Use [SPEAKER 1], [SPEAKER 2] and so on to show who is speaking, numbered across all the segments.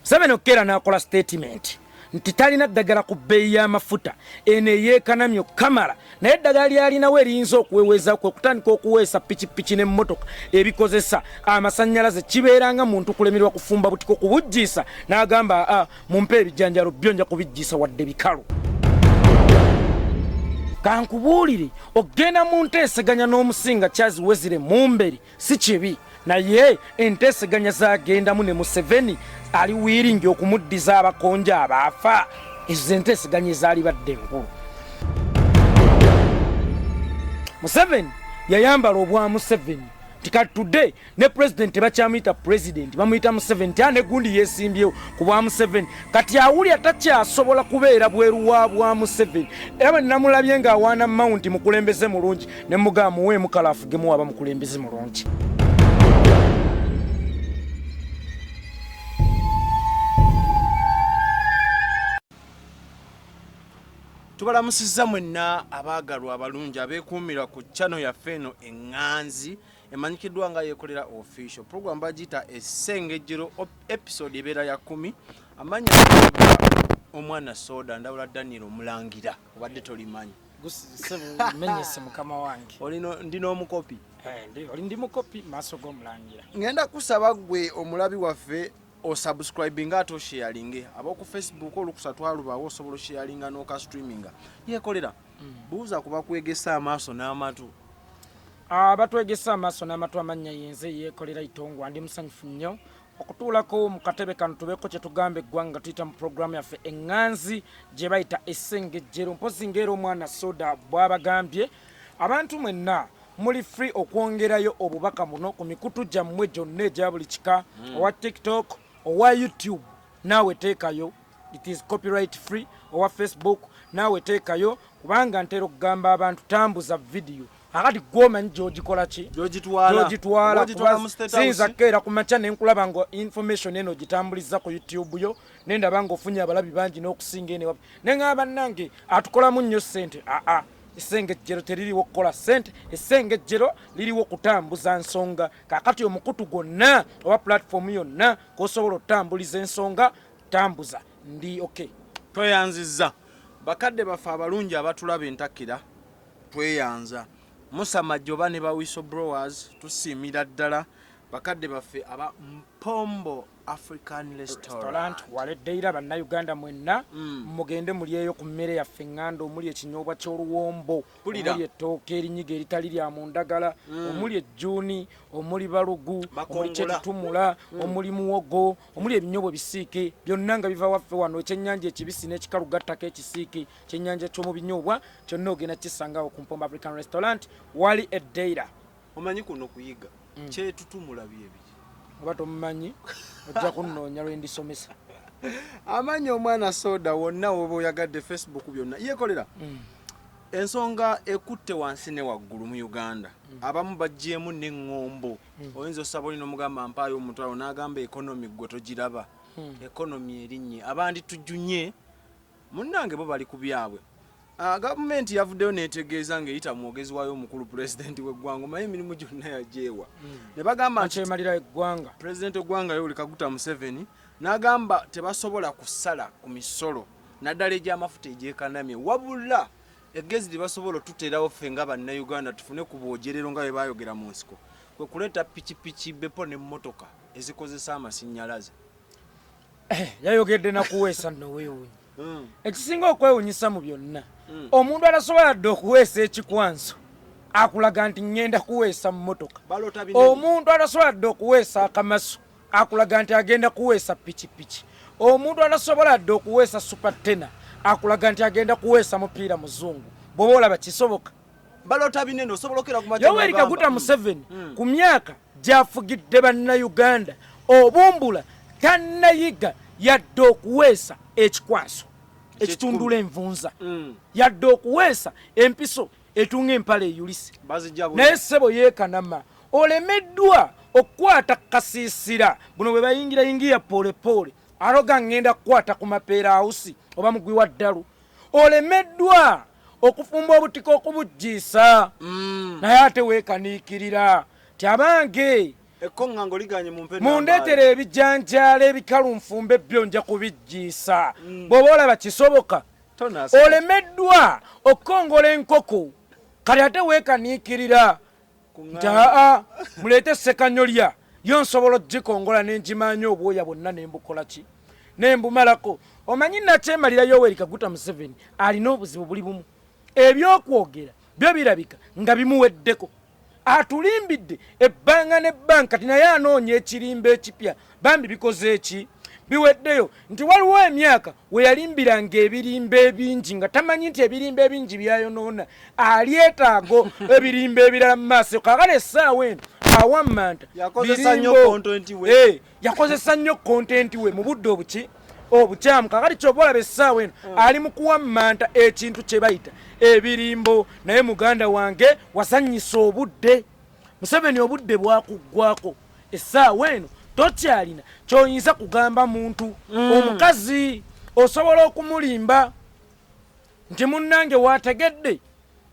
[SPEAKER 1] Museveni okera n'akola statement nti talina ddagala ku bbeeyi y'amafuta eno eyeekanamyo kamala naye eddagala lyalinawo eriyinza okuweweeza kwe kutandika okuweesa pikipiki n'emmotoka ebikozesa amasannyalaze kibeeranga muntu kulemerwa kufumba butiko kubujjiisa n'agamba mumpe ebijjanjalo byo nja kubijjiisa wadde bikalu. Kankubuulire ogenda mu Enteseganya n'omusinga kyaziwezire mu mberi si kibi naye Enteseganya zaagendamu ne Museveni ali wiringi okumuddiza abakonja abaafa ezo Enteseganya ezaali badde enkulu. Museveni yayambala obwa Museveni tikati today ne president tebakyamuyita president bamuyita Museveni tyane gundi yesimbyewo ku bwa Museveni kati awuli atakyasobola kubeera bweru wa bwa Museveni era namulabye nga awaana mount mukulembeze mulungi ne mugamba muwe mukalafu gemu aba mukulembeze mulungi.
[SPEAKER 2] Tubalamusizza mwenna abaagalwa abalungi abeekuumira ku channel yaffe eno Enganzi emanyikiddwa nga yeekolera official program bagiyita Essengejjero episode ebeera ya 10 amanya omwana soda ndawula Daniel Omulangira obadde tolimanyi
[SPEAKER 1] menyese mukama wange
[SPEAKER 2] ndina omukopi
[SPEAKER 1] ndi mukopi maaso g'Omulangira.
[SPEAKER 2] Ngenda kusaba gwe omulabi waffe osubscribing ato sharing aboku Facebook olukusatwalubawo osobola sharing n'oka streaming yeekolera buuza kuba kwegesa amaaso n'amatu
[SPEAKER 1] batwegesa amaaso n'amatu amanya yenze yeekolera Itongwa ndi musanyufu nnyo okutuulako mu katebe kano tubeeko kye tugamba eggwanga tuyita mu programu yaffe Enganzi gye bayita Essengejjero mpozi ng'era omwana soda bw'abagambye abantu mwenna muli free okwongerayo obubaka buno ku mikutu gyammwe gyonna egya buli kika owa TikTok owa YouTube naawe teekayo it is copyright free owa Facebook naawe teekayo kubanga ntera okugamba abantu tambuza video akati gwomanyi gyogikola ki gyogitwala siyinza keera ku makya ne nkulaba nga information eno gitambuliza ku YouTube yo nendaba ng'ofunye abalabi bangi n'okusinga ene ne ngaba nange atukolamu nnyo ssente Essengejjero teririwo kukola ssente Essengejjero liriwo kutambuza nsonga kakati omukutu gwonna oba platform yonna kosobola otambuliza ensonga tambuza ndi okay.
[SPEAKER 2] Tweyanzizza bakadde baffe abalungi abatulaba entakira tweyanza Musamajjoba ne ba whistleblowers tusiimira ddala bakadde baffe aba Mpombo African Restaurant
[SPEAKER 1] waleddeira bannayuganda mwenna mugende mulyeyo ku mmere yaffe eŋŋanda omuli ekinyobwa ky'oluwombo omuli ettooke erinyiga eritali lya mu ndagala omuli ejjuuni omuli balugu omuli kyetutumula omuli muwogo omuli ebinyobwa bisiike byonna nga biva waffe wano ekyennyanja ekibisi n'ekikalugattako ekisiike kyennyanja ky'omu binyobwa kyonna ogenda kisangawo ku Mpombo African Restaurant wali eddeira.
[SPEAKER 2] Omanyi kuno kuyiga kyetutumula byebiki
[SPEAKER 1] oba tomumanyi ojja kunnoonya lwe ndisomesa
[SPEAKER 2] amanyi omwana soda wonna woba oyagadde Facebook byonna yeekolera ensonga ekutte wansi ne waggulu mu Uganda abamu bajjeemu n'eŋŋombo oyinza osaba olina omugamba mpaayo omutwalo n'agamba ekonomi gwe togiraba ekonomi erinnye abandi tujjunye munnange bo bali ku byabwe. Gavumenti yavuddeyo neetegeeza ng'eyita mwogezi waayo omukulu pulezidenti w'eggwanga omanyi emirimu gyonna yajeewa ne bagamba nti
[SPEAKER 1] kyemalira eggwanga
[SPEAKER 2] pulezidenti w'eggwanga Yoweri Kaguta Museveni n'agamba tebasobola kusala ku misolo naddala egy'amafuta egyekanamye wabula eggezi lyebasobola otuteerawo ffe nga bannayuganda tufune ku bwogerero nga bwe baayogera mu nsiko kwe kuleeta pikipiki bepo n'emmotoka ezikozesa amasinnyalaze.
[SPEAKER 1] Yayogedde nakuweesa nno weewuunyi ekisinga okwewuunyisa mu byonna omuntu atasobola dde okuweesa ekikwanso akulaga nti ngenda kuweesa mu motoka omuntu atasobola dde okuweesa akamaso akulaga nti agenda kuweesa pikipiki omuntu atasobola dde okuweesa supatena akulaga nti agenda kuweesa mupiira muzungu bw'oba olaba kisoboka
[SPEAKER 2] balota binene osobolokera ku majja
[SPEAKER 1] Yoweri Kaguta Museveni ku myaka gy'afugidde bannayuganda obumbula tannayiga yadde okuweesa ekikwaso ekitundula envunza yadde okuweesa empiso etunga empale eyulise naye ssebo yeekanama olemeddwa okukwata kasiisira buno bwe bayingira poolepoole aloga ngenda kukwata ku mapeera hausi oba mugwi wa ddalu olemeddwa okufumba obutiko okubujjiisa naye ate weekaniikirira ti abange
[SPEAKER 2] ekkongango liganye mumpe
[SPEAKER 1] mundeetere ebijanjaala ebikalunfumbe byo nja kubijjiisa bw'oba olaba kisoboka olemeddwa okukongola enkoko kati ate weekaniikirira nti aa muleete sekanyolya yo nsobola ogikongola nenjimaanya obwoya bwonna nembukola ki nembumalako omanyi nakyemalira Yoweri Kaguta Museveni alina obuzibu buli bumu ebyokwogera byo birabika nga bimuweddeko atulimbidde ebbanga n'ebbanga kati naye anoonya ekirimba ekipya bambi bikoze eki biweddeyo nti waliwo emyaka we yalimbiranga ebirimba ebingi nga tamanyi nti ebirimba ebingi byayonoona alyetaago ebirimba ebirala mu maaso kakale essaawa eno awammanta yakozesa nnyo kontenti we mu budde obukyamu kakati kyoba olaba essaawa eno ali mu kuwammanta ekintu kye bayita ebirimbo naye muganda wange wasanyisa obudde Museveni obudde bwakuggwako essaawa eno tokyalina kyoyinza kugamba muntu omukazi osobola okumulimba nti munnange wategedde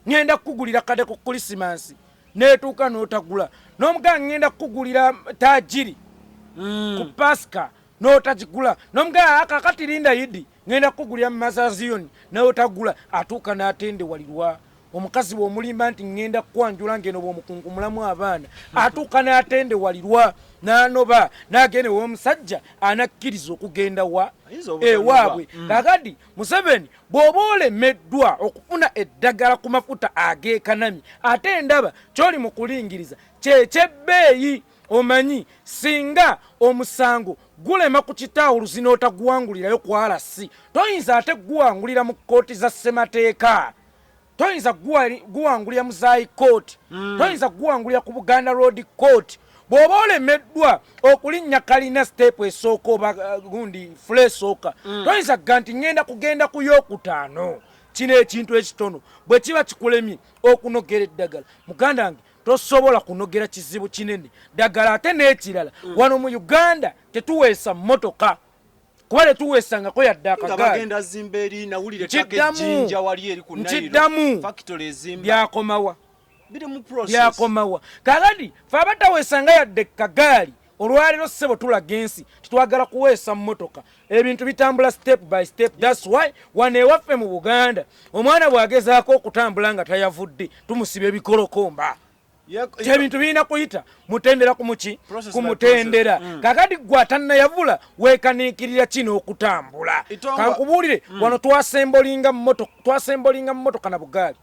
[SPEAKER 1] ngenda kukugulira kade ku Krisimansi neetuuka n'otagula n'omuganga ngenda kukugulira tajiri ku Pasika n'otagigula n'omuganga kakati linda yidi ngenda kukugulira mu Mazaziyoni n'otagula atuuka n'atendewalirwa omukazi bw'omulimba nti ngenda kwanjula ngeno bw'omukunkumulamu abaana atuuka n'atendewalirwa n'anoba n'agenda w'omusajja anakkiriza okugenda ewaabwe kakati Museveni bw'oba olemeddwa okufuna eddagala ku mafuta ag'ekanami ate ndaba ky'oli mu kulingiriza kyekyebbeeyi omanyi singa omusango gulema ku kitawuluzi n'otaguwangulirayo ku RC toyinza ate guwangulira mu kkooti za ssemateeka toyinza guwangulira mu High Court toyinza guwangulira ku Buganda Road Court bw'oba olemeddwa okulinnya kalina step esooka oba gundi fule esooka toyinza gga nti ngenda kugenda ku yookutaano kino ekintu ekitono bwe kiba kikulemye okunogera eddagala muganda wange tosobola kunogera kizibu kinene ddagala ate n'ekirala wano mu Uganda tetuweesa mmotoka kuba tetuweesangako yadde akagaali byakomawa kakati fe abataweesanga yadde kagaali olwaleero ssebo tulaga ensi titwagala kuweesa mmotoka ebintu bitambula step by step that's why wano ewaffe mu Buganda omwana bw'agezaako okutambula nga tayavudde tumusiba ebikolokomba ebintu birina kuyita mutendera kumutendera kakati gwe atannayavula weekaniikirira kino okutambula kankubuulire wano twasembolinga mmotoka na bugaali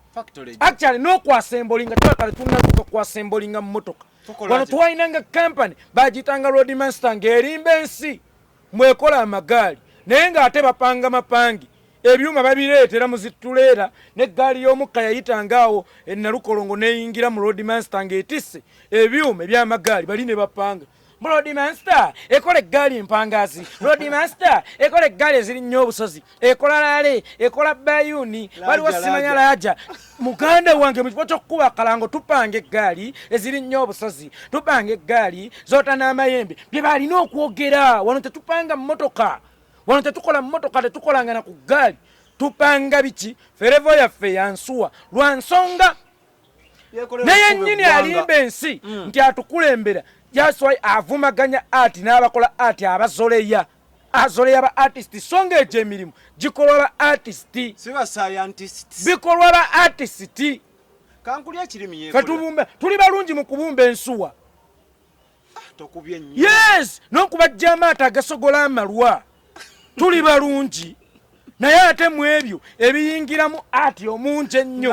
[SPEAKER 1] actually n'okwasembolinga twakale tunatuuka kwasembolinga mmotoka wano twalinanga kampani bagiyitanga road master ng'erimba ensi mwekola amagaali naye ng'ate bapanga mapangi ebyuma babireetera mu zituleera n'eggaali y'omukka yayitangaawo ennalukolongo n'eyingira mu road master ng'etisse ebyuma eby'amagaali bali ne bapanga road master ekola eggaali empangaazi road master ekola eggaali ezirinnyo obusozi ekola laale ekola bayuni waliwo simanya laaja muganda wange mu kifo ky'okukuba akalango tupanga eggaali ezirinnyo obusozi tupanga eggaali zoota n'amayembe bye balina okwogera wano tetupanga mmotoka wano tetukola mmotoka tetukolanga na ku ggaali tupanga biki ferevo yaffe yansuwa lwa nsonga naye nnyini alimba ensi nti atukulembera jaswai avumaganya ati n'abakola ati abazoleya azoleya ba artist songa egyo emirimu gikolwa ba artist bikolwa ba artist
[SPEAKER 2] kankulya kirimi
[SPEAKER 1] ye tuli balungi mu kubumba ensuwa yes n'okubajja amaato agasogola amalwa tuli balungi naye ate mu ebyo ebiyingiramu ati omungi ennyo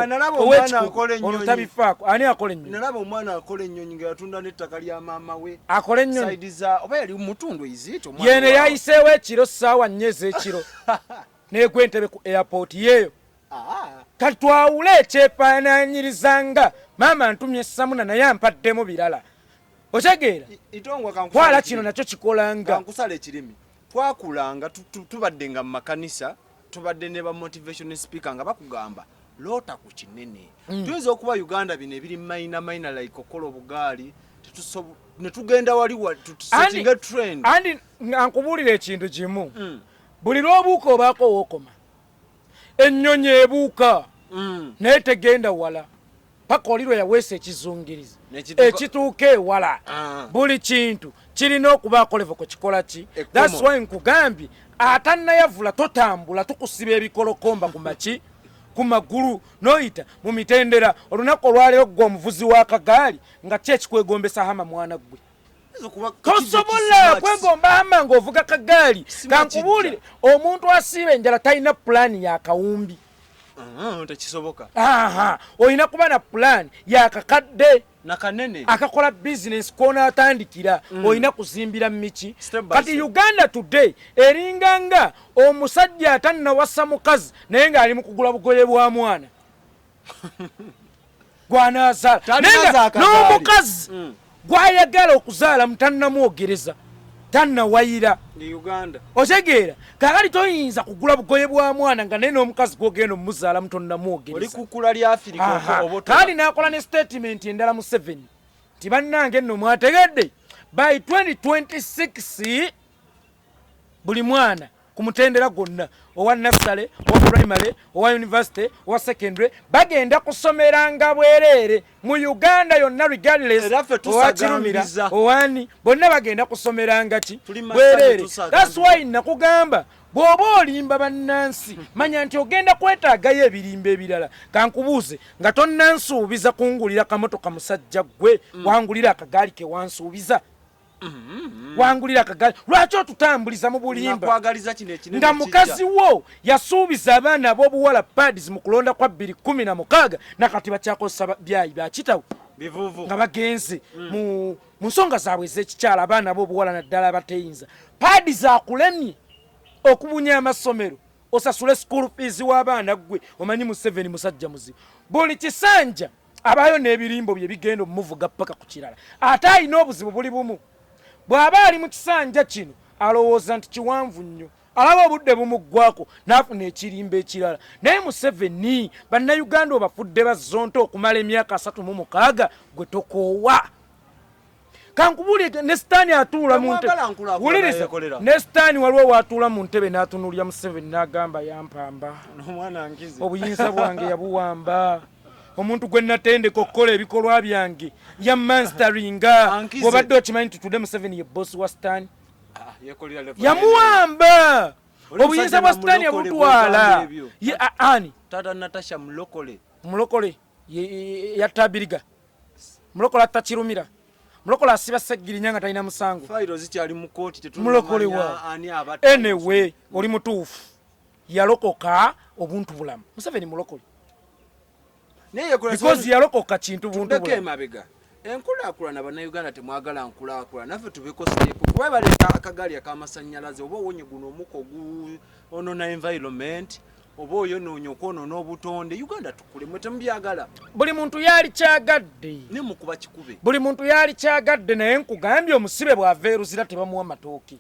[SPEAKER 1] ono tabifaako ani akola ennyonyi
[SPEAKER 2] nalaba omwana akola ennyonyi nga yatunda n'ettaka lya maama we
[SPEAKER 1] akola ennyonyi
[SPEAKER 2] saidiza oba yali mutundu izito
[SPEAKER 1] yene yayiseewo ekiro ssaawa 4 ez'ekiro n'egwa Entebbe ku airport yeeyo kati twawule ekyefaanaanyirizanga maama ntumye samuna naye ampaddemu birala otegeera twala kino nakyo kikolanga
[SPEAKER 2] kankusala ekirimi twakulanga tubadde nga mu makanisa tubadde ne ba motivation speaker nga bakugamba loota ku kinene tuyinza okuba Uganda bino ebiri maina like okola obugaali ne tugenda waliwa tusetting a trend
[SPEAKER 1] andi nkubuulira ekintu kimu buli lw'obuuka obaako wookoma ennyonyi ebuuka naye tegenda wala paka olirwe yaweesa ekizungiriza ekituuka ewala buli kintu kirina okubaako levo kukikola ki. That's why nkugambye atannayavula totambula tukusiba ebikolokomba ku maki ku magulu noyita mu mitendera. Olunaku olwaleero gwe omuvuzi w'akagaali nga ki ekikwegombesa hama mwana gwe tosobola kwegomba hama ng'ovuga kagaali. Kankubuulire omuntu asiiba enjala talina pulaani yakawumbi.
[SPEAKER 2] Tekisoboka.
[SPEAKER 1] Olina kuba na pulaani yakakadde
[SPEAKER 2] nakanene
[SPEAKER 1] akakola bizinesi konaatandikira. Olina kuzimbira miki. Kati Uganda today eringanga omusajja atannawasa mukazi naye ng'ali mu kugula bugoye bwa mwana gwanaazaala n'omukazi gwayagala okuzaala mutannamwogereza tannawayira
[SPEAKER 2] Uganda.
[SPEAKER 1] Otegeera kakali toyinza kugula bugoye bwa mwana nga naye n'omukazi gwogenda omuzaala mutonnamwogereza.
[SPEAKER 2] Oli kukula lya Afirika oboto.
[SPEAKER 1] Kandi n'akola ne statement endala Museveni nti bannange nno mwategedde by 2026 buli mwana ku mutendera gwonna owa nursery owa primary owa university owa secondary bagenda kusomeranga bwereere mu Uganda yonna regardless owa kirumira owani bonna bagenda kusomeranga ki bwereere. That's why nakugamba bw'oba olimba bannansi manya nti ogenda kwetaagayo ebirimba ebirala. Kankubuuze nga tonnansuubiza kungulira kamotoka musajja gwe wangulira akagaali ke wansuubiza wangulira akagaali lwaki otutambuliza mu bulimba nga mukazi wo yasuubiza abaana ab'obuwala pads mu kulonda kwa 2016 nakati bakyakozesa byayi bakitawo nga bagenze mu nsonga zaabwe ez'ekikyala abaana ab'obuwala naddala abateyinza pads akulemye okubunya amasomero osasule school fees w'abaana gwe. Omanyi Museveni musajja muzibu buli kisanja abayo n'ebirimbo bye bigenda omuvuga paka ku kirala ate alina obuzibu buli bumu. Bw'aba ali mu kisanja kino alowooza nti kiwanvu nnyo alaba obudde bumuggwako n'afuna ekirimba ekirala. Naye Museveni bannayuganda obafudde bazonto okumala emyaka 36 gwe tokoowa. Kankubuulire ne Sitaani atuula mu ntebe wuliriza ne Sitaani waliwo waatuula mu ntebe n'atunuulya Museveni n'agamba yampamba obuyinza bwange yabuwamba omuntu gwe natendeka okukola ebikolwa byange ya mansteringa bw'obadde okimanyi nti tudde Museveni ye bossi wa Sitaani yamuwamba obuyinza bwa Sitaani yabutwala ani
[SPEAKER 2] tata Natasha
[SPEAKER 1] mulokole yattabiriga mulokole attakirumira mulokole asiba Seggirinya nga talina musango
[SPEAKER 2] fayiro zikyali mu kooti
[SPEAKER 1] tetulomulokole wa anyway oli mutuufu yalokoka obuntu bulamu Museveni mulokole because yalokoka kintu buntu bulamu.
[SPEAKER 2] Enkulaakulana bannayuganda temwagala nkulaakulana naffe tubikoseeko kuba baleeta akagaali ak'amasannyalaze oba owonye guno omuko onona environment oba oyonoonya okwonoona obutonde Uganda tukule mwe temubyagala.
[SPEAKER 1] Buli muntu yali kyagadde
[SPEAKER 2] ne mukuba kikube
[SPEAKER 1] buli muntu yali kyagadde naye nkugambye omusibe bw'ava eruzira tebamuwa matooke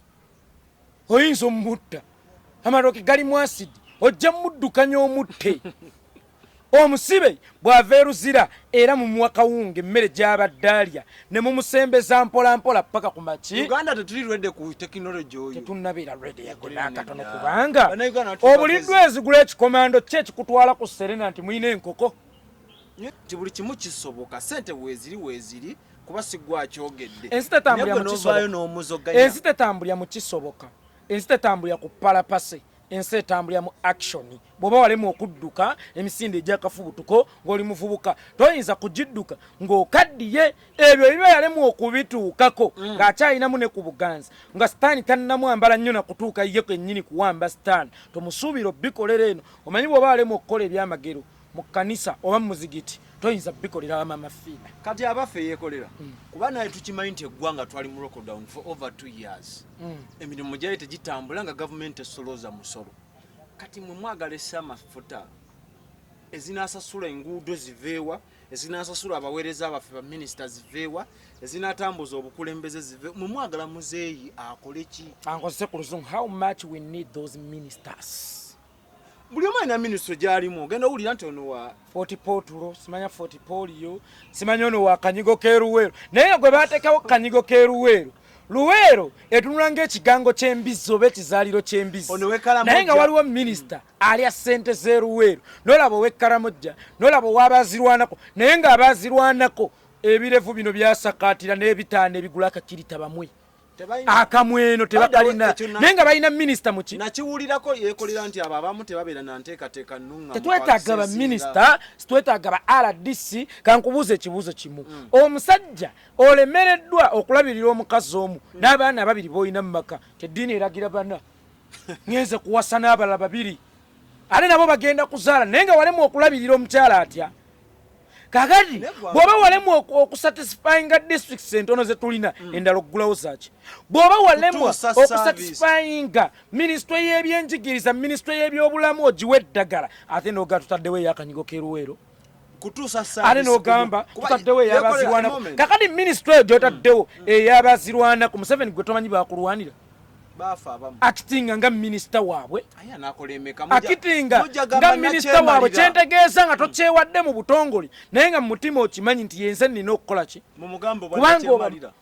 [SPEAKER 1] oyinza omutta amatooke gali mu asidi ojja muddukanya omutte omusibe bw'ava eruzira era mumuwa kawunga emmere gy'abadde alya ne mumusembeza mpola mpola paka ku maki.
[SPEAKER 2] Uganda tetuli ready ku technology oyo
[SPEAKER 1] tetunnabeera ready yakatono kubanga obuliddwa ezigula ekikomando ki ekikutwala ku Serena nti muyina enkoko
[SPEAKER 2] buli kimu kisoboka sente weeziri kuba sigwa kyogedde
[SPEAKER 1] ensi tetambulira mu kisoboka ensi tetambulira ku palapase ensi etambulira mu action. Bw'oba walemu okudduka emisinde egyakafubutuko ng'oli muvubuka toyinza kugidduka ng'okaddiye ebyo biba yalemu okubituukako ng'akyalinamu ne ku buganza nga Sitaani tannamwambala nnyo nakutuuka ye kwennyini kuwamba Sitaani tomusuubira obbikolera eno. Omanyi bw'oba walemu okukola ebyamagero mu kkanisa oba mu muzigiti toyinza bbikolera wamama fiina
[SPEAKER 2] kati abaffe yeekolera kuba naye tukimanyi nti eggwanga twali mu lockdown for over 2 years emirimu gyali tegitambula nga gavumenti esolooza musolo. Kati mwe mwagala essa amafuta ezinaasasula enguudo ziveewa ezinaasasula abaweereza abaffe ba minisita ziveewa ezinatambuza obukulembeze ziveewa mwe mwagala muzeeyi akole ki?
[SPEAKER 1] Ankozese ku luzungu how much we need those ministers.
[SPEAKER 2] Buli omu alina minisitule gy'alimu ogenda owulira nti ono wa
[SPEAKER 1] Fortipotulo simanya Fortipolio simanya ono wa Kanyigo Keruweero naye gwe baateekawo Kanyigo Keruweero Luweero etunula ng'ekigango ky'embizzi oba ekizaaliro ky'embizzi naye nga waliwo minisita alya ssente z'eruweero n'olaba ow'ekkaramojja n'olaba ow'abaazirwanako naye ng'abaazirwanako ebirevu bino byasakaatira n'ebitaano ebigula akakirita bamwe akamweno tebakalina naye nga balina minisita muki
[SPEAKER 2] nakiwulirako yeekolera nti abo abamu tebabeera nanteekateeka nnunga
[SPEAKER 1] tetwetaaga baminisita situwetaaga ba rdc kankubuuza ekibuuzo kimu omusajja olemereddwa okulabirira omukazi omu n'abaana babiri b'olina mu maka teddiini eragira bana ngenze kuwasa n'abalala babiri ate nabo bagenda kuzaala naye nga walemu okulabirira omukyala atya kakati bw'oba walemu okusatisfyinga districts entono ze tulina endala okugulawo zaaki bw'oba walemu okusatisfyinga minisitule y'ebyenjigiriza minisitule y'ebyobulamu ogiwa eddagala ate n'oga tutaddewo eyakanyigo k'eruweero ate n'ogamba tutaddewo ey'abaazirwanako kakati minisitule eyo gy'otaddewo ey'abaazirwanako Museveni gwe tomanyi bakulwanira akitinga nga minisita waabwe akitinga nga minisita waabwe kyentegeeza nga tokyewadde mu butongole naye nga mu mutima okimanyi nti yenze nina okukola ki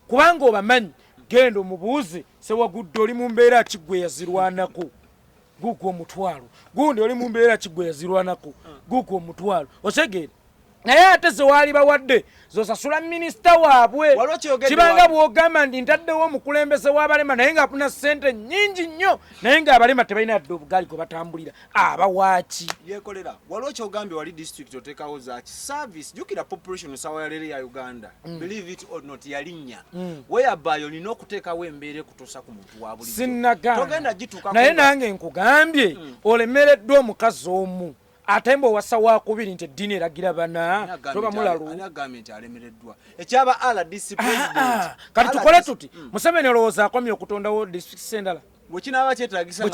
[SPEAKER 1] kubanga obamanyi genda omubuuze sewagudde oli mu mbeera kiggwe yazirwanako guugwo omutwalo gundi oli mu mbeera kiggwe yazirwanako guugwo omutwalo osegeera naye ate zewaali bawadde zosasula minisita waabwe kibanga bw'ogamba nti ntaddewo omukulembeze w'abalema naye ng'afuna ssente nnyingi nnyo naye ng'abalema tebalina yadde obugaali kwe batambulira abawaaki
[SPEAKER 2] yeekolera waliwo kyogambye wali district oteekawo zaaki service jjukira population sawa ya leero ya uganda believe it or not yalinnya whereby olina okuteekawo embeera ekutuusa ku muntu wa bulijjo
[SPEAKER 1] sinnagamba naye nange nkugambye olemereddwa omukazi omu ate mbe owasa wakubiri nti eddiini eragira bana toba mulalu
[SPEAKER 2] ekyaba rdc president
[SPEAKER 1] kati tukole tuti Museveni olowooza akomye okutondawo district endala
[SPEAKER 2] bwekinaaba kyetagisa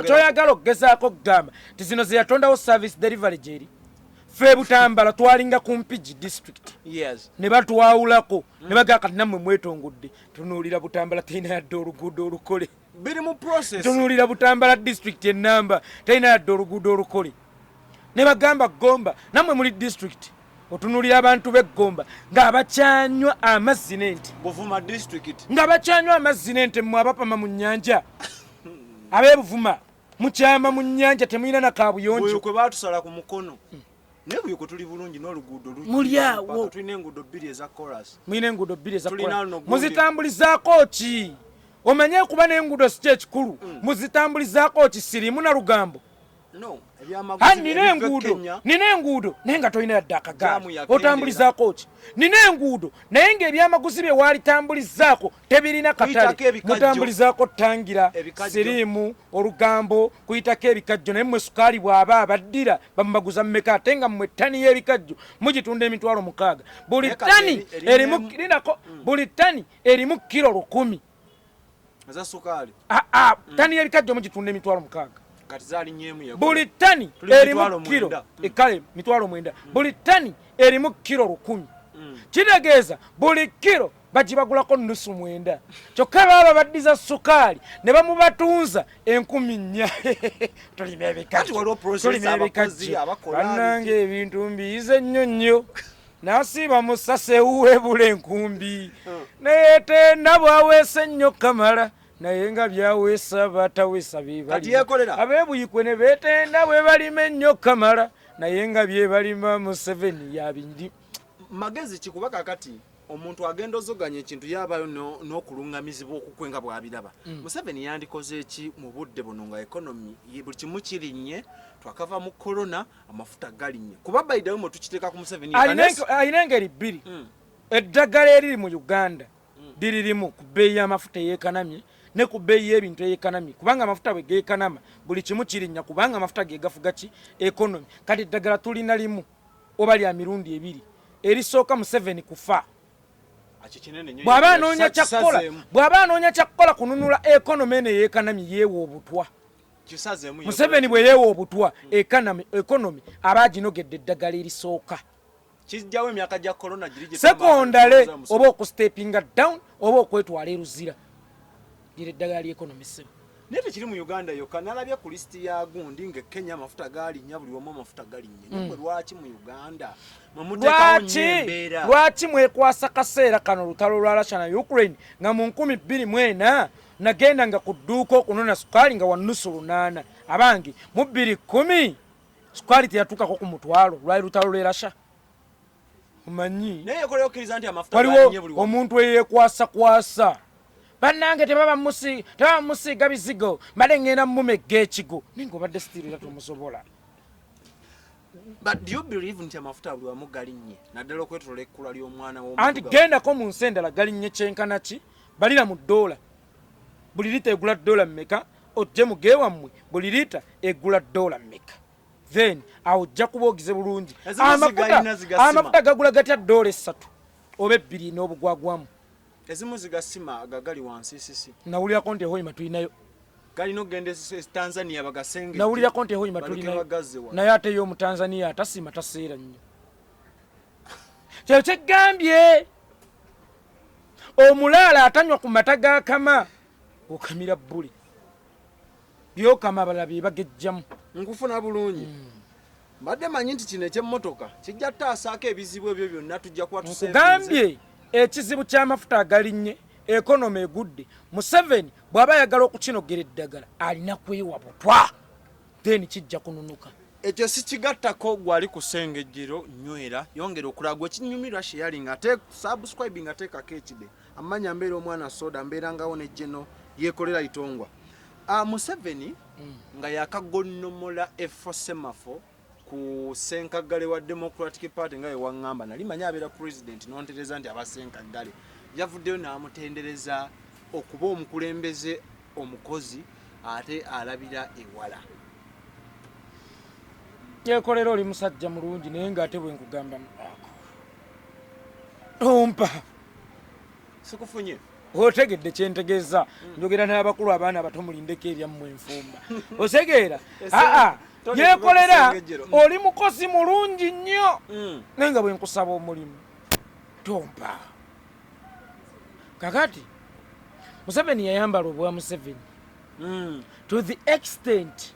[SPEAKER 1] kyoyagala okugezaako okugamba ti zino ze yatondawo service delivery gyeri fe Butambala twalinga ku Mpigi district ne batwawulako ne bagaa kati nammwe mwetongudde tunuulira Butambala terina yadde oluguudo olukole
[SPEAKER 2] biri mu process
[SPEAKER 1] tunuulira Butambala district enamba terina yadde oluguudo olukole ne bagamba Gomba nammwe muli district otunuulira abantu b'eggomba ng'abakyanywa amazzi n'ente
[SPEAKER 2] Buvuma district
[SPEAKER 1] ng'abakyanywa amazzi n'ente mmwe abapama mu nnyanja ab'Ebuvuma mukyama mu nnyanja temulina na kaabuyonjo
[SPEAKER 2] kwe baatusala ku mukono naye buyuko tuli bulungi n'oluguudo
[SPEAKER 1] muli awo
[SPEAKER 2] tulina enguudo bbiri eza chorus
[SPEAKER 1] mulina enguudo bbiri eza chorus muzitambulizaako ki omanye kuba n'enguudo si kyekikulu muzitambulizaako ki sirimu na lugambo nina enguudo naye nga tolina yadde akagaali otambulizaako ki nina enguudo naye ng'ebyamaguzi bye waalitambulizaako tebirina katale mutambulizaako tangira siriimu olugambo kuyitako ebikajjo naye mmwe sukaali bw'aba abaddira bamubaguza mmeka ate nga mmwe ttani y'ebikajjo mugitunda emitwalo 6 buli ttani erimu kilo 100
[SPEAKER 2] eza sukaali
[SPEAKER 1] ttani y'ebikajjo mugitunda emitwalo 6
[SPEAKER 2] kati zaali nnyemu
[SPEAKER 1] buli ttani erimu kilo ekale mitwalo 9 buli ttani erimu kilo 100 kitegeeza buli kilo bagibagulako nusu 9 kyokka baba baddiza sukaali ne bamubatunza 10,000 tulina ebikajjo bannange ebintu mbiyize nnyo nnyo nasiba musase uwebula enkumbi naye tenda bwaweesa ennyo kamala naye nga byaweesa bataweesa byebalima ab'ebuyikwe ne beetenda bwe balima ennyo kamala naye nga bye balima Museveni yabindi
[SPEAKER 2] magezi kikuba kakati omuntu agenda ozoganya ekintu yabayo n'okulungamizibwa okukwenga bw'abiraba Museveni yandikoze eki mu budde buno nga ekonomi buli kimu kirinnye twakava mu korona amafuta galinnye kuba bayidayo mwe tukiteeka ku Museveni
[SPEAKER 1] alina engeri bbiri eddagala eriri mu Uganda liririmu ku bbeeyi y'amafuta eyeekanamye ne ku bbeeyi y'ebintu eyeekanamye kubanga amafuta bwe geekanama buli kimu kirinnya kubanga amafuta ge gafuga ki ekonomi kati eddagala tulina limu oba lya mirundi 2 erisooka Museveni kufa bw'aba anoonya kyakkola kununula ekonomi eno eyeekanamye yeewa obutwa Museveni bwe yeewa obutwa ekonomi aba aginogedde eddagala erisooka
[SPEAKER 2] kijjawo emyaka gya corona giri
[SPEAKER 1] sekondale oba okustepinga down oba okwetwala eruzira liri eddagala ly'ekonomi sebo
[SPEAKER 2] naye tekiri mu Uganda yokka nalabye ku lisiti ya gundi nga Kenya amafuta galinnya buli omu amafuta galinnya nyebwe lwaki mu Uganda mwemuteekawo nnyo embeera
[SPEAKER 1] lwaki mwekwasa kaseera kano olutalo lwa Russia na Ukraine nga mu 2024 nagenda nga ku dduuka okunona sukaali nga wa nnusu 8 abange mu 2010 sukaali teyatuukako ku mutwalo lwali lutalo lwa Russia omanyi
[SPEAKER 2] naye yakoleyo okkiriza nti amafuta galinnya buli
[SPEAKER 1] waliwo omuntu eyeekwasa bannange tebabamusiiga bizigo mbadde ngenda mumegga ekigo naye ng'obadde sitiirira tomusobola.
[SPEAKER 2] But do you believe nti amafuta buli wamu galinnye naddala okwetolola ekkula ly'omwana
[SPEAKER 1] anti gendako mu nsi endala galinnye kyenkana ki balira mu ddoola buli liita egula ddoola mmeka ojje mugeewammwe buli liita egula ddoola mmeka then awo ojja kuba ogize bulungi amafuta gagula gatya ddoola 3 oba 2 n'obugwagwamu
[SPEAKER 2] ezimu zigasima agagali wansi sisi
[SPEAKER 1] nawulirako nti ehoyima tulinayo
[SPEAKER 2] galina okugenda Tanzania bagasenge
[SPEAKER 1] nawulirako nti ehoyima tulinayo naye ate yo mu Tanzania atasima taseera nnyo kyo kyegambye omulaala atanywa ku mata ga kama okamira bbuli byokama abalala bye bagejjamu
[SPEAKER 2] nkufuna bulungi mbadde manyi nti kino ekyemmotoka kijja ttaasaako ebizibu ebyo byonna tujja kuba
[SPEAKER 1] tusengambye ekizibu ky'amafuta agalinnye ekonome egudde Museveni bw'aba ayagala okukinogera eddagala alina kwewa butwa then kijja kununuka
[SPEAKER 2] ekyo sikigattako gwali ku Essengejjero nywera yongera okulaga gwe kinyumirwa sharing ate subscribing ateekako ekide amanya mbeera omwana soda mbeerangawo ne Geno yeekolera Itongwa Museveni nga yakagonnomola effo semafo ku Ssenkagale wa Democratic Party nga yewaŋŋamba nali manya abeera president nontereza nti abasenkagale yavuddeyo n'amutendereza okuba omukulembeze omukozi ate alabira ewala
[SPEAKER 1] yekolera oli musajja mulungi naye ng'ate bwe nkugamba ompa
[SPEAKER 2] sikufunye
[SPEAKER 1] otegedde kyentegeeza njogera n'abakulu abaana abato mulindeko eryammwe enfumba osegeera yekolera oli mukozi mulungi nnyo naye nga bwe nkusaba omulimu tompa kakati Museveni yayambala obwa Museveni to the extent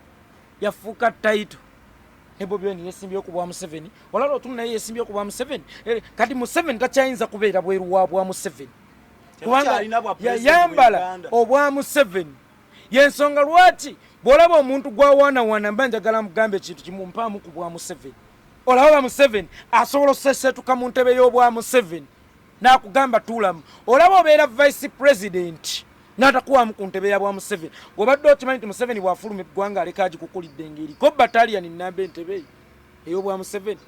[SPEAKER 1] yafuuka title ne Bobi Wine yesimbye ku bwa Museveni walala otuntu naye yesimbye ku bwa Museveni kati Museveni takyayinza kubeera bweru wa bwa Museveni kubanga yayambala obwa Museveni yensonga lwaki bw'olaba omuntu gwawaanawaana mba njagala mugambe ekintu kimu mpaamu ku bwa Museveni olaba Museveni asobola osesetuka mu ntebe y'obwa Museveni n'akugamba tuulamu olaba obeera vice president n'atakuwamu ku ntebe ya bwa Museveni bw'obadde okimanyi nti Museveni bw'afuluma eggwanga aleka agikukulidde ng'eriko battalion nnamba entebe ey'obwa Museveni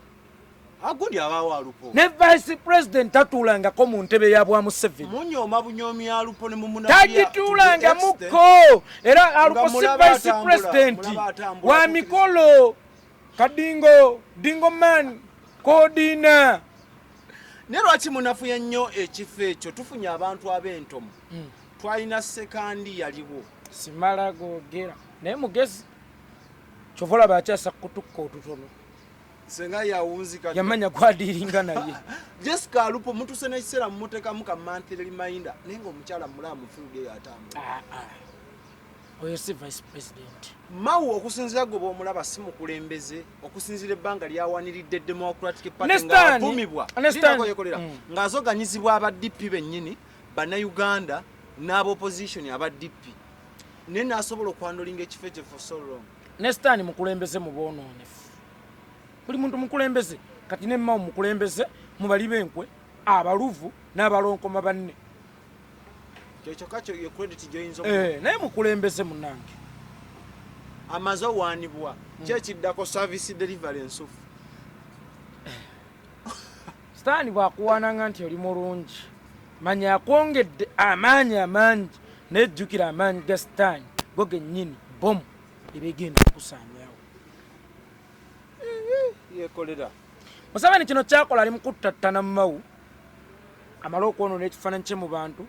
[SPEAKER 2] agundi abaawo alupo
[SPEAKER 1] ne vice president tatuulangako mu ntebe ya bwa Museveni
[SPEAKER 2] munyooma bunyoomi alupo ne mumuna
[SPEAKER 1] tagituulangamuko era alupo si vice president wa mikolo dingo man kodina
[SPEAKER 2] ne lwaki munafuya nnyo ekifo ekyo tufunye abantu ab'entomo twalina sekandi yaliwo
[SPEAKER 1] simala googera naye mugezi kyova olaba akyasa kutukka otutono
[SPEAKER 2] senga yawunzika
[SPEAKER 1] yamanya gwadiiringa naye
[SPEAKER 2] Jessica alupo mutuse n'ekiseera mumuteekamu ka monthly reminder naye ng'omukyala mulaamu fulde yatambula
[SPEAKER 1] oyo si vice president
[SPEAKER 2] mawu okusinziira gwe bw'omulaba si mukulembeze okusinziira ebbanga lyawaniridde Democratic Party ng'avumibwa yekolera ng'azoganyizibwa aba DP bennyini bannayuganda n'abaopposition aba DP naye n'asobola okwandolinga ekifo ekyo for so long
[SPEAKER 1] nesitaani mukulembeze mu boonoonefu buli muntu mukulembeze kati ne mmawo mukulembeze mu bali b'enkwe abaluvu n'abalonkoma banne
[SPEAKER 2] kyokka kyo ye credit gy'oyinza
[SPEAKER 1] naye mukulembeze munnange
[SPEAKER 2] amaze owaanibwa kyekiddako service delivery ensufu
[SPEAKER 1] sitaani bw'akuwaananga nti oli mulungi manya akwongedde amaanyi amangi naye jjukira amaanyi ga sitaani go gennyini bomu ebegenda okusaanyaawo
[SPEAKER 2] yekolera
[SPEAKER 1] Museveni kino kyakola ali mukuttattana mu mawu amala okwonoona ekifaananyi kye mu bantu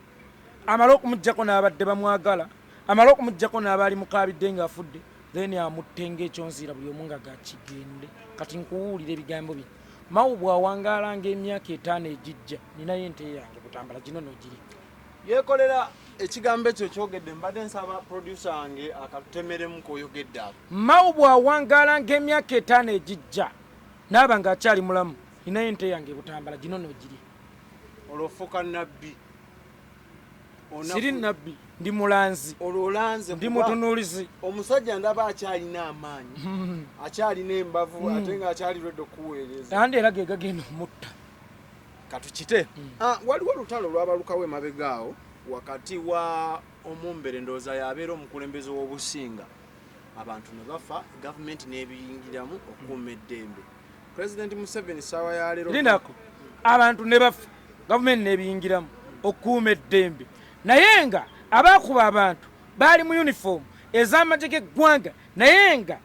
[SPEAKER 1] amala okumuggyako n'abadde bamwagala amala okumuggyako n'abaali mukaabidde ng'afudde then amutte ng'ekyonziira buli omu nga gakigende kati nkuwulira ebigambo bye mawu bw'awangaalanga emyaka 5 egijja ninayo ente yange butambala gino n'ogiri
[SPEAKER 2] yekolera ekigambo ekyo kyogedde mbadde nsaba producer wange akatemeremu koyogedde ako
[SPEAKER 1] Mao bw'awangaala ng'emyaka 5 egijja naaba ng'akyali mulamu ninayo ente yange Butambala gino noogiri
[SPEAKER 2] olofuka nabbi
[SPEAKER 1] siri nabbi ndi mulanzi
[SPEAKER 2] ololanze
[SPEAKER 1] ndi mutunuulizi
[SPEAKER 2] omusajja ndaba akyalina amaanyi akyalina embavu ate nga akyali lwedde okuweereza
[SPEAKER 1] andi era ge gagenda omutta
[SPEAKER 2] katukite waliwo olutalo lwabalukawo emabegaawo wakati wa omumbere ndowooza yabeera omukulembeze w'obusinga abantu ne bafa gavumenti n'ebiyingiramu okukuuma eddembe President Museveni saawa ya leero
[SPEAKER 1] linako abantu ne bafa gavumenti n'ebiyingiramu okukuuma eddembe naye nga abaakuba abantu baali mu uniform ez'amagye g'eggwanga naye nga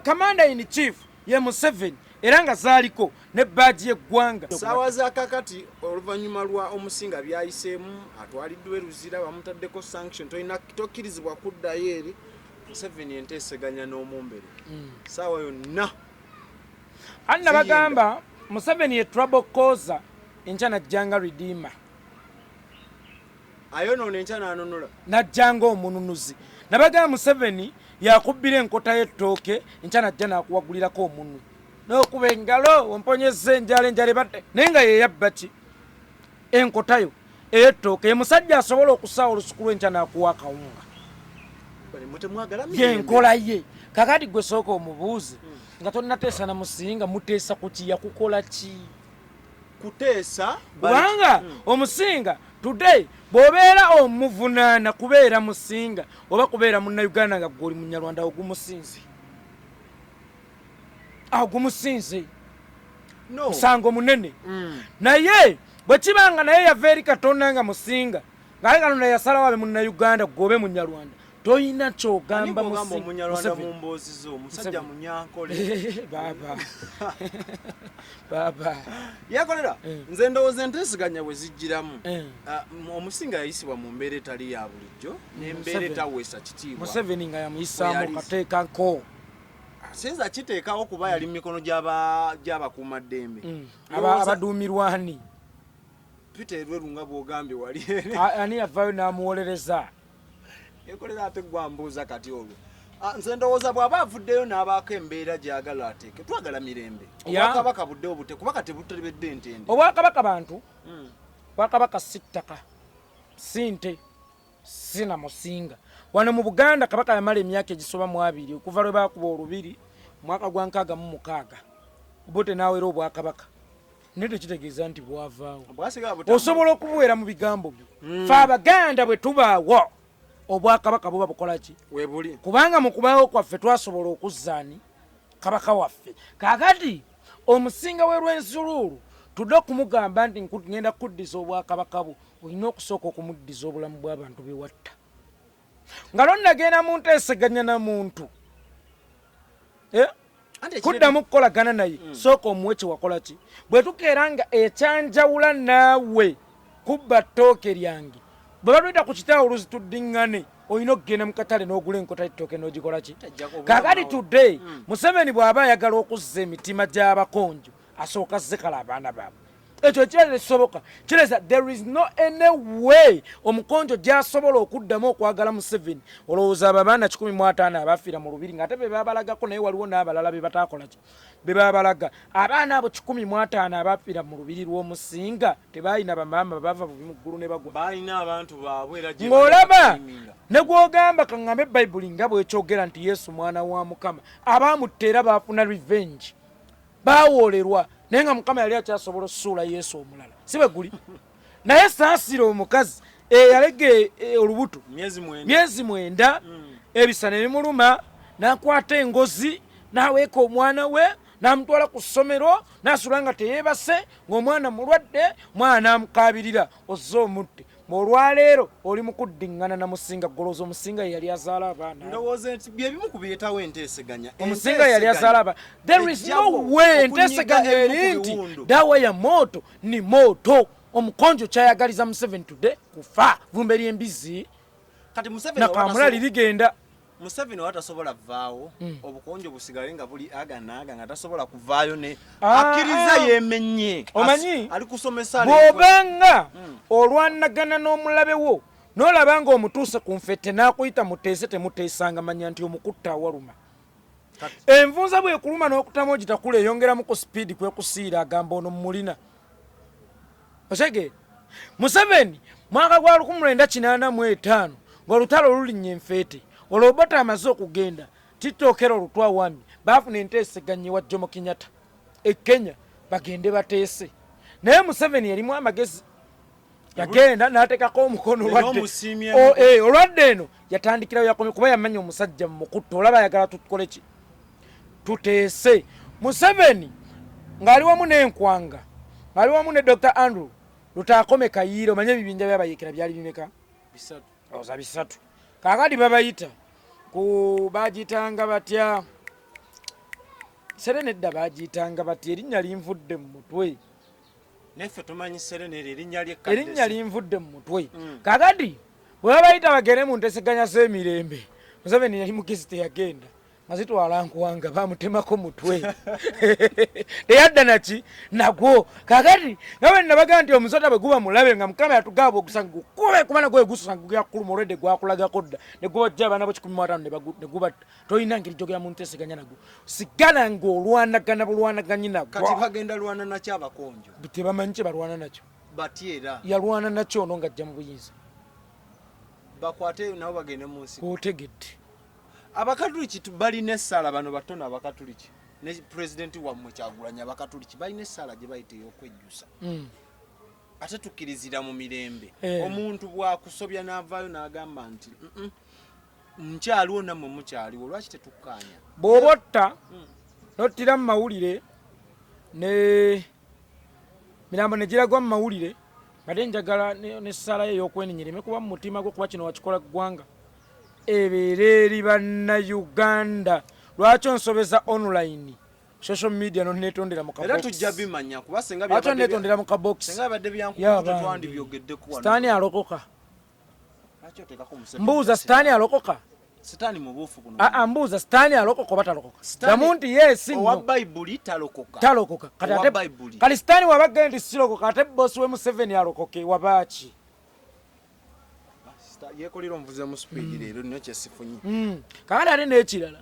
[SPEAKER 1] commander in chief ye Museveni era nga zaaliko ne baaji y'eggwanga
[SPEAKER 2] saawa za kakati oluvannyuma lwa omusinga byayiseemu atwaliddwa eruzira bamutaddeko sanction tokkirizibwa kuddayo eri Museveni Enteseganya n'omumbere saawa yonna
[SPEAKER 1] anna bagamba Museveni ye trouble causer enkya najjanga redeemer
[SPEAKER 2] ayonoona enkya n'anonola
[SPEAKER 1] najjanga omununuzi nabagamba Museveni yakubbira enkota y'ettooke enkya najja n'akuwagulirako omunu n'okuba engalo omponyeza enjala ebadde naye nga yeyabba ki enkotayo ey'ettooke ye musajja asobola okusaawa olusukulu enkya n'akuwa akawunga yenkola ye kakati gwe sooka omubuuze nga tonnateesa na musinga muteesa ku ki yakukola ki
[SPEAKER 2] kuteesa
[SPEAKER 1] kubanga omusinga today bw'obeera omuvunaana kubeera musinga oba kubeera munnayuganda nga gw'oli munyarwanda ogumusinze agumusinze musango munene naye bwe kibanga naye yava eri Katonda nga musinga ng'aye Katonda yasalawo abe munnayuganda gwobe munyarwanda toyina kyogamba
[SPEAKER 2] munyarwanda mu mboozi zo omusajja munyankole
[SPEAKER 1] baba
[SPEAKER 2] yakolera nze ndowooza Enteseganya bwe zijjiramu omusinga yayisibwa mu mbeera etali ya bulijjo n'embeera etaweesa kitiibwa
[SPEAKER 1] Museveni nga yamuyisaamu kateeka nko
[SPEAKER 2] sinza kiteekawo kuba yali mu mikono gy'abakuumaddembe
[SPEAKER 1] abaduumirwani
[SPEAKER 2] Peter Lwerunga bw'ogambye wali
[SPEAKER 1] ani yavaayo n'amuwolereza
[SPEAKER 2] yekolera ate gwambuuza kati olwo nze ndowooza bw'aba avuddeyo n'abaako embeera gy'agala ateeke twagala mirembe obwakabaka buddeyo bute kuba kati butebedde ntende
[SPEAKER 1] obwakabaka bantu bwakabaka si ttaka si nte sina musinga wano mu Buganda kabaka yamala emyaka egisoba mu 2 okuva lwe baakuba olubiri mwaka gwa 66 obote naawera obwakabaka naye tekitegeeza nti bwavaawo osobola okubuweera mu bigambo byo fe Abaganda bwe tubaawo obwakabaka buba bukola ki
[SPEAKER 2] webuli
[SPEAKER 1] kubanga mu kubaawo kwaffe twasobola okuzzaani kabaka waffe kaakati omusinga w'Erwensuluulu tudde okumugamba nti ngenda kuddiza obwakabaka bwo olina okusooka okumuddiza obulamu bw'abantu bewatta nga lonnagenda mu Nteseganya na muntu kuddamu kukolagana naye sooka omuwe kyewakola ki bwe tukeera nga ekyanjawula naawe kubba ttooke lyange bwe batuyita ku kitaawo oluzi tuddiŋŋane olina okugenda mu katale n'ogula enkota y'ettooke n'ogikola ki kaakati today Museveni bw'aba ayagala okuzza emitima gy'abakonjo asooka zekala abaana baabwe ekyo kirala ekisoboka kireza there is no any way omukonjo gy'asobola okuddamu okwagala Museveni olowooza abo abaana 15 abafiira mu lubiri ng'ate be baabalagako naye waliwo n'abalala be bataakola ki be baabalaga abaana abo 15 abafiira mu lubiri lw'omusinga tebaayina bamaama bava bubi mu ggulu ne bagwa
[SPEAKER 2] baalina abantu baabwe era
[SPEAKER 1] ng'olaba ne gw'ogamba kaŋŋambe Bayibuli nga bwekyogera nti Yesu mwana wa Mukama abaamutta era baafuna revenge baawoolerwa naye nga Mukama yali akyasobola okusuula Yesu omulala si bwe guli naye saasira omukazi eyalega olubuto myezi 9 ebisa ne bimuluma n'akwata engozi n'aweeka omwana we n'amutwala ku ssomero n'asula nga teyeebase ng'omwana mulwadde mwana n'amukaabirira ozze omutte olwaleero oli mu kuddiŋŋana na musinga goloza omusinga yali azaala abaana
[SPEAKER 2] ndowooza nti byebimu ku byetawo Enteseganya
[SPEAKER 1] omusinga yali azaala abaana there is no way Enteseganya eri nti dawa ya moto ni moto omukonjo kyayagaliza Museveni today kufa vumbe ly'embizi
[SPEAKER 2] kati Museveni
[SPEAKER 1] nakamula lirigenda
[SPEAKER 2] Museveni watasobola vaawo obukonjo busigale nga buli aganaga nga tasobola kuvaayo ne akkiriza yemenye
[SPEAKER 1] omanyi
[SPEAKER 2] ali kusomesa
[SPEAKER 1] bw'obanga olwanagana n'omulabe wo n'olabanga omutuuse ku nfette n'akuyita muteese temuteesanga manya nti omukutta awaluma envunza bwekuluma n'okutamu ogitakula eyongeramu ku sipiidi kwekusiira agamba ono mulina osege Museveni mwaka gwa 1985 ng'olutalo lulinnya enfeete olwobota amaze okugenda titookera olutwa wami baafuna Enteseganya wa Jomo Kenyatta e Kenya bagende bateese naye Museveni yalimu amagezi yagenda n'ateekako omukono olwadde eno yatandikirayo yakomye kuba yamanya omusajja mukutta olaba ayagala tukole ki tuteese Museveni ng'ali wamu n'enkwanga ng'ali wamu ne Dr. Andrew Lutaakome Kayiiro manye ebibinja byabayeekera byali bimeka bisatu kaakati babayita ku bagitanga batya Serenedda bagitanga batya erinnya linvudde mu mutwe
[SPEAKER 2] neffe tumanyi Serenedda
[SPEAKER 1] erinnya linvudde mu mutwe kaakati bwe babayita bagende mu Enteseganya z'emirembe Museveni yali mugezi teyagenda mazitwala nkuwanga bamutemako mutwe teyadda naki nagwo kakati nawe nabaga nti omusota bwe guba mulabe nga mukama yatugaba ogusanga gukube kumana gwe gusanga gyakuluma olwedde gwakulagako dda ne gwojja abaana bo 15 ne guba tolina ngeri jogera mu Enteseganya nagwo sigala ng'olwanagana bulwanaganyi nagwo
[SPEAKER 2] kati bagenda lwana nakyo abakonjo
[SPEAKER 1] tebamanyi kye balwana nakyo
[SPEAKER 2] batyera
[SPEAKER 1] yalwana nakyo ono ng'ajja mu buyinza
[SPEAKER 2] bakwate nabo bagende mu nsi
[SPEAKER 1] otegedde
[SPEAKER 2] abakatuliki balina essala bano batono abakatuliki ne pulezidenti wammwe Kyagulanyi abakatuliki balina essala gye bayita ey'okwejjusa ate tukkirizira mu mirembe omuntu bwakusobya n'avaayo n'agamba nti nkyaliwo nammwe mukyaliwo lwaki tetukkaanya
[SPEAKER 1] bw'obotta nottira mu mawulire ne mirambo ne giragwa mu mawulire bade njagala n'essaala ye ey'okwenenyereme kuba mu mutima gwo kuba kino wakikola ggwanga ebeere eri bannayuganda lwaki onsobeza online social media nonetondera mu
[SPEAKER 2] era tujja bimanya kuba senga
[SPEAKER 1] netondera mu kabox
[SPEAKER 2] senga badde byankukutu twandibyogeddeko wano
[SPEAKER 1] sitaani alokoka mbuuza sitaani alokoka
[SPEAKER 2] sitaani mu buufu kuno
[SPEAKER 1] mbuuza sitaani alokoka oba talokoka damu nti yes
[SPEAKER 2] owa bayibuli
[SPEAKER 1] talokoka kati sitaani wabagenda nti sirokoka ate bosi we Museveni alokoke wabaaki
[SPEAKER 2] yekolera omuvuzi mu speed leero nyo kyesifunyi
[SPEAKER 1] kaala ate n'ekirala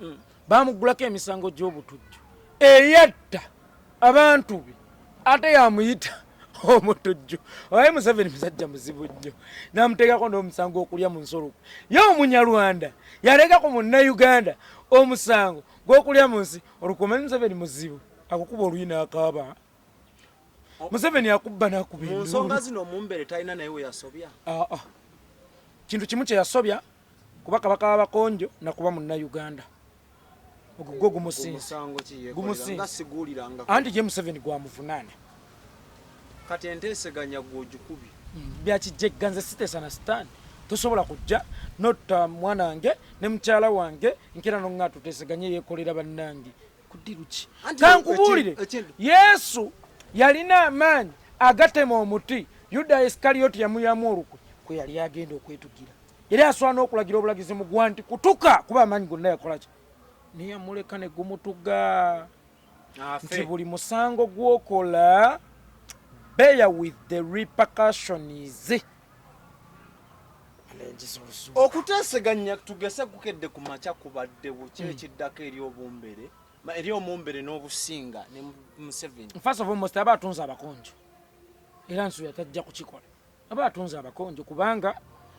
[SPEAKER 1] bamugulako emisango gy'obutujju eyatta abantu be ate yamuyita omutujju owaye Museveni musajja muzibu nnyo namuteekako n'omusango okulya mu nsolo ye omunyarwanda yaleekako munnayuganda omusango gw'okulya mu nsi olukumanyi Museveni muzibu akukuba oluyina akaaba Museveni akubba n'akuba
[SPEAKER 2] mu nsonga zino omumbere talina naye we yasobya
[SPEAKER 1] kintu kimu kye yasobya kuba kabaka w'abakonjo nakuba munnayuganda ogwo gumusinza anti ye Museveni gwamuvunaana
[SPEAKER 2] kati Enteseganya gw'ogikubi
[SPEAKER 1] byakijjegganze siteesa na sitaani tosobola kujja notta mwana wange ne mukyala wange nkera nonga tuteseganye yeekolera bannange kudiruki kankubuulire Yesu yalina amaanyi agatema omuti Yuda Iskariyoti yamuyamu olukwe kwe yali agenda okwetugira yali aswana okulagira obulagizi mu ggwa nti kutuka kuba amaanyi gonna yakolaki naye yamuleka ne gumutuga nti buli musango gwokola bear with the repercussions
[SPEAKER 2] okuteseganya tugese kukedde ku maca kubadde buki ekiddako eri omumbere n'obusinga ne Museveni
[SPEAKER 1] first of all most aba atunza abakonjo era nsuya tajja kukikola aba atunza abakonjo kubanga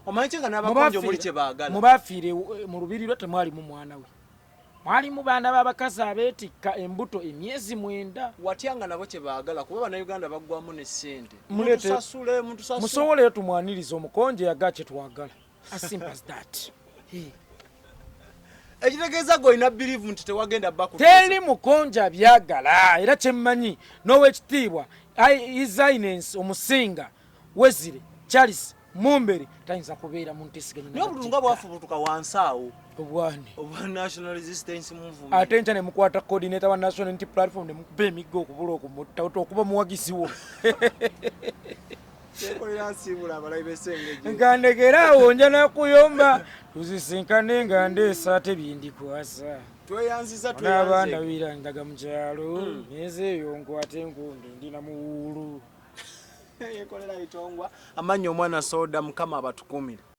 [SPEAKER 2] omanyi kyenga n'abakonjo muli kye baagala
[SPEAKER 1] mubafiire mu lubiri lwe temwalimu mwana we mwalimu baana b'abakazi abeetikka embuto emyezi 9
[SPEAKER 2] watyanga nabo kye baagala kuba bannayuganda baggwamu ne ssente
[SPEAKER 1] musoboleyo tumwaniriza omukonjo yaga kye twagala as simple as that
[SPEAKER 2] ekitegeeza gwolina believe nti tewagenda baku
[SPEAKER 1] teri mukonjo byagala era kyemmanyi n'owekitiibwa his highness omusinga Wezire Charles Mumbere tayinza kubeera mu Enteseganya
[SPEAKER 2] n'obulunga bwafubutuka wansi awo
[SPEAKER 1] obwani
[SPEAKER 2] obwa national resistance movement
[SPEAKER 1] ate nta ne mukwata coordinator wa national unity platform ne mukuba emiggo okubula okumutta okuba muwagizi wo
[SPEAKER 2] yekolera nsiibula abalabi b'Essengejjero
[SPEAKER 1] ngandekera awo nja nakuyomba tuzisinkane nga ndeesa ate bindikwasa
[SPEAKER 2] tweyanziza
[SPEAKER 1] n'abaana birandaga mu kyalo nezeeyo nkwate enkundi ndina muwuulu
[SPEAKER 2] yekolera Itongwa amanya omwana soda mukama abatukumire